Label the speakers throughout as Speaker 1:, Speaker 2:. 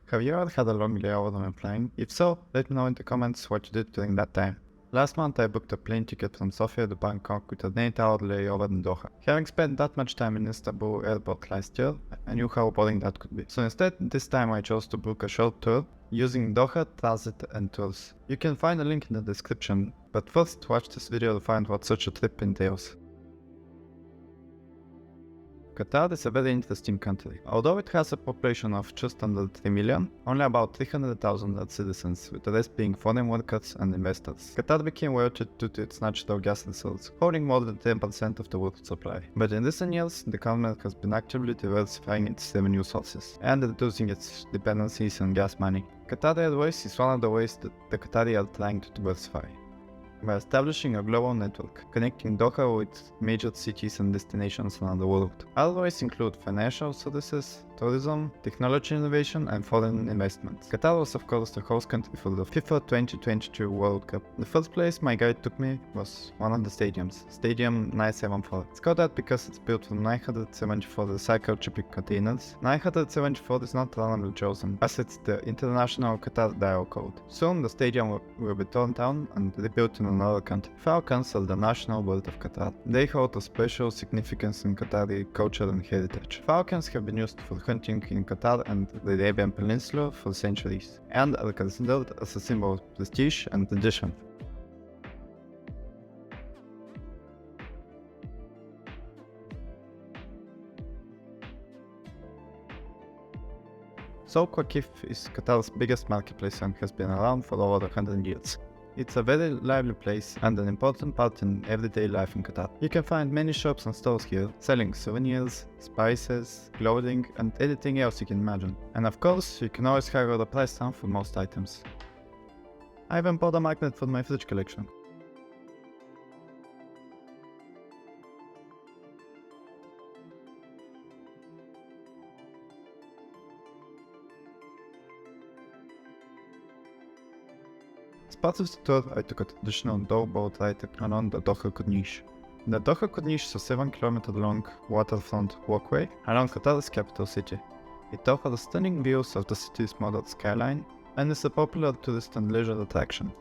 Speaker 1: Have you ever had a long layover when flying? If so, let me know in the comments what you did during that time. Last month I booked a plane ticket from Sofia to Bangkok with an 8-hour layover in Doha. Having spent that much time in Istanbul airport last year, I knew how boring that could be. So instead, this time I chose to book a short tour using Doha Transit and Tours. You can find a link in the description, but first watch this video to find what such a trip entails. Qatar is a very interesting country. Although it has a population of just under 3 million, only about 300,000 are citizens, with the rest being foreign workers and investors. Qatar became wealthy due to its natural gas resources, holding more than 10% of the world supply. But in recent years, the government has been actively diversifying its revenue sources and reducing its dependencies on gas mining. Qatar Airways is one of the ways that the Qatari are trying to diversify, by establishing a global network connecting Doha with major cities and destinations around the world. Airways include financial services, tourism, technology innovation, and foreign investments. Qatar was of course the host country for the FIFA 2022 World Cup. The first place my guide took me was one of the stadiums, Stadium 974. It's called that because it's built from 974 recycled shipping containers. 974 is not randomly chosen, as it's the International Qatar Dial Code. Soon the stadium will be torn down and rebuilt in another country. Falcons are the national bird of Qatar. They hold a special significance in Qatari culture and heritage. Falcons have been used for hunting in Qatar and the Arabian Peninsula for centuries, and are considered as a symbol of prestige and tradition. Souq Waqif is Qatar's biggest marketplace and has been around for over 100 years. It's a very lively place and an important part in everyday life in Qatar. You can find many shops and stores here, selling souvenirs, spices, clothing, and anything else you can imagine. And of course, you can always haggle the price down for most items. I even bought a magnet for my fridge collection. As part of the tour, I took a traditional Dhow boat ride along the Doha Corniche. The Doha Corniche is a 7-kilometer long waterfront walkway along Qatar's capital city. It offers stunning views of the city's modern skyline and is a popular tourist and leisure attraction.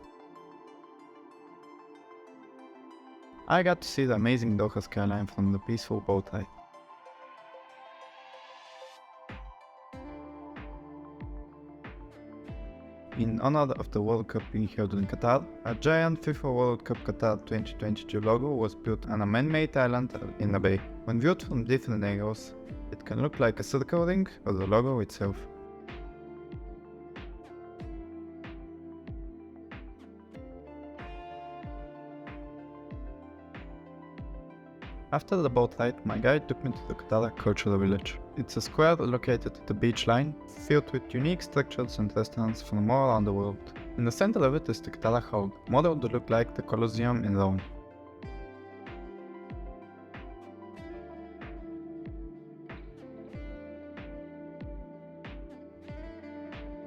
Speaker 1: I got to see the amazing Doha skyline from the peaceful boat ride. In honor of the World Cup being held in Qatar, a giant FIFA World Cup Qatar 2022 logo was built on a man-made island in a bay. When viewed from different angles, it can look like a circle ring or the logo itself. After the boat ride, my guide took me to the Katara Cultural Village. It's a square located at the beach line, filled with unique structures and restaurants from all around the world. In the center of it is the Katara Hall, modeled to look like the Colosseum in Rome.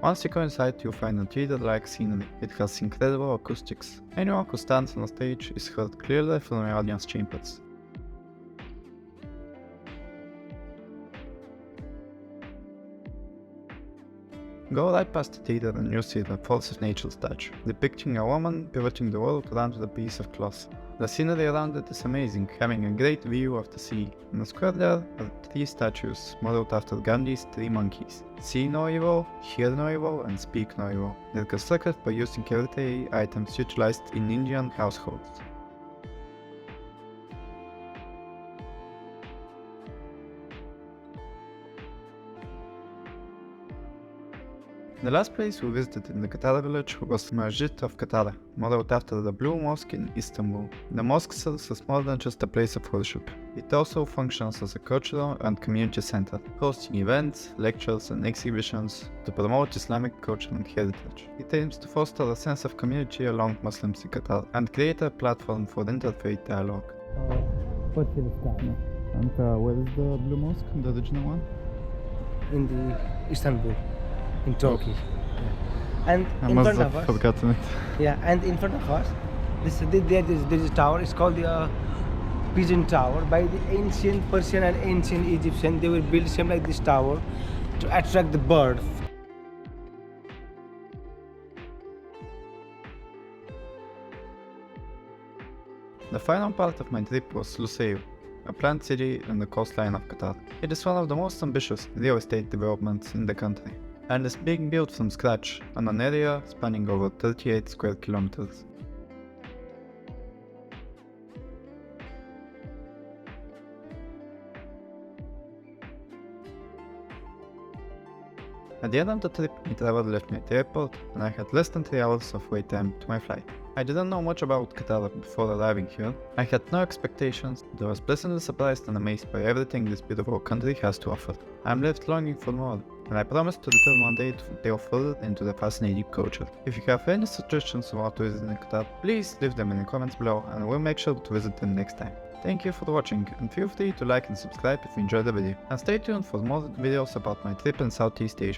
Speaker 1: Once you go inside, you'll find a theater-like scenery. It has incredible acoustics. Anyone who stands on the stage is heard clearly from the audience chambers. Go right past the theater and you'll see the Force of Nature statue, depicting a woman pivoting the world around with a piece of cloth. The scenery around it is amazing, having a great view of the sea. In the square there are 3 statues modeled after Gandhi's 3 monkeys: see no evil, hear no evil, and speak no evil. They're constructed by using everyday items utilized in Indian households. The last place we visited in the Katara village was Masjid of Katara, modeled after the Blue Mosque in Istanbul. The mosque serves as more than just a place of worship. It also functions as a cultural and community center, hosting events, lectures, and exhibitions to promote Islamic culture and heritage. It aims to foster a sense of community among Muslims in Qatar and create a platform for interfaith dialogue. And where is the Blue Mosque, the original one?
Speaker 2: In the Istanbul. In Turkey. Yeah. And
Speaker 1: I
Speaker 2: in
Speaker 1: must
Speaker 2: front
Speaker 1: have
Speaker 2: of us,
Speaker 1: forgotten it.
Speaker 2: yeah, and in front of us, there is a tower. It's called the Pigeon Tower. By the ancient Persian and ancient Egyptian, they will build same like this tower to attract the birds.
Speaker 1: The final part of my trip was Lusail, a planned city on the coastline of Qatar. It is one of the most ambitious real estate developments in the country, and is being built from scratch on an area spanning over 38 square kilometers. At the end of the trip, my travel left me at the airport, and I had less than 3 hours of wait time to my flight. I didn't know much about Qatar before arriving here. I had no expectations, but I was pleasantly surprised and amazed by everything this beautiful country has to offer. I am left longing for more, and I promise to return one day to delve further into the fascinating culture. If you have any suggestions about visiting Qatar, please leave them in the comments below, and we'll make sure to visit them next time. Thank you for watching, and feel free to like and subscribe if you enjoyed the video, and stay tuned for more videos about my trip in Southeast Asia.